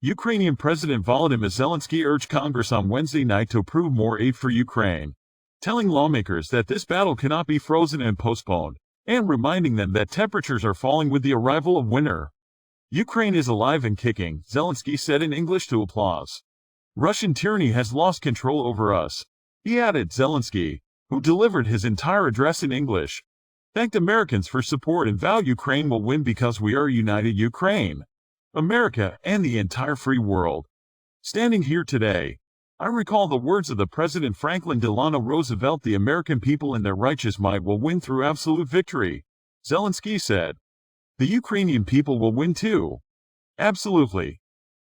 Ukrainian President Volodymyr Zelenskyy urged Congress on Wednesday night to approve more aid for Ukraine, telling lawmakers that this battle cannot be frozen and postponed, and reminding them that temperatures are falling with the arrival of winter. Ukraine is alive and kicking, Zelenskyy said in English to applause. Russian tyranny has lost control over us, he added. Zelenskyy, who delivered his entire address in English, thanked Americans for support and vowed Ukraine will win because we are united. Ukraine, America, and the entire free world. Standing here today, I recall the words of the President Franklin Delano Roosevelt: the American people in their righteous might will win through absolute victory. Zelenskyy said, the Ukrainian people will win too. Absolutely.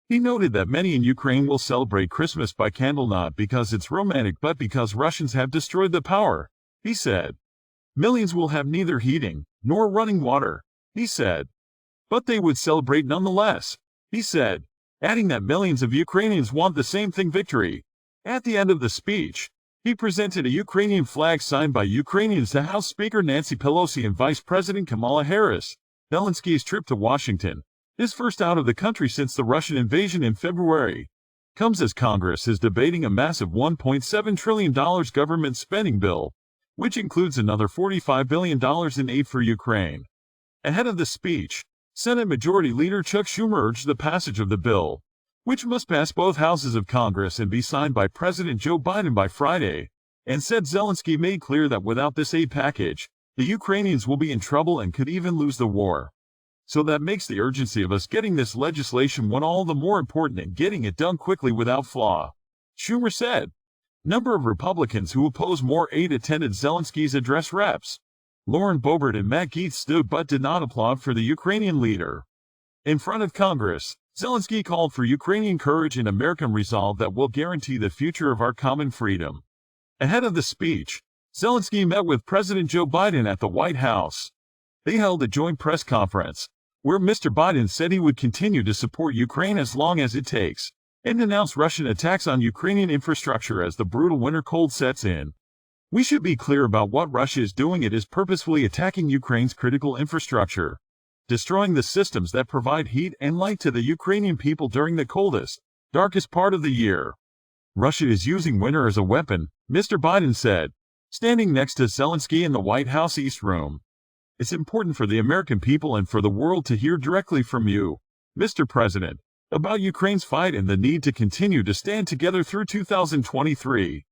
He noted that many in Ukraine will celebrate Christmas by candle not because it's romantic but because Russians have destroyed the power, he said. Millions will have neither heating nor running water, he said. But they would celebrate nonetheless, he said, adding that millions of Ukrainians want the same thing: victory. At the end of the speech, he presented a Ukrainian flag signed by Ukrainians to House Speaker Nancy Pelosi and Vice President Kamala Harris. Zelenskyy's trip to Washington, his first out of the country since the Russian invasion in February, comes as Congress is debating a massive $1.7 trillion government spending bill, which includes another $45 billion in aid for Ukraine. Ahead of the speech, Senate Majority Leader Chuck Schumer urged the passage of the bill, which must pass both houses of Congress and be signed by President Joe Biden by Friday, and said Zelenskyy made clear that without this aid package, the Ukrainians will be in trouble and could even lose the war. So that makes the urgency of us getting this legislation one all the more important and getting it done quickly without flaw, Schumer said. Number of Republicans who oppose more aid attended Zelenskyy's address. Reps Lauren Boebert and Matt Gaetz stood but did not applaud for the Ukrainian leader. In front of Congress, Zelenskyy called for Ukrainian courage and American resolve that will guarantee the future of our common freedom. Ahead of the speech, Zelenskyy met with President Joe Biden at the White House. They held a joint press conference, where Mr. Biden said he would continue to support Ukraine as long as it takes, and denounced Russian attacks on Ukrainian infrastructure as the brutal winter cold sets in. We should be clear about what Russia is doing. It is purposefully attacking Ukraine's critical infrastructure, destroying the systems that provide heat and light to the Ukrainian people during the coldest, darkest part of the year. Russia is using winter as a weapon, Mr. Biden said, standing next to Zelenskyy in the White House East Room. It's important for the American people and for the world to hear directly from you, Mr. President, about Ukraine's fight and the need to continue to stand together through 2023.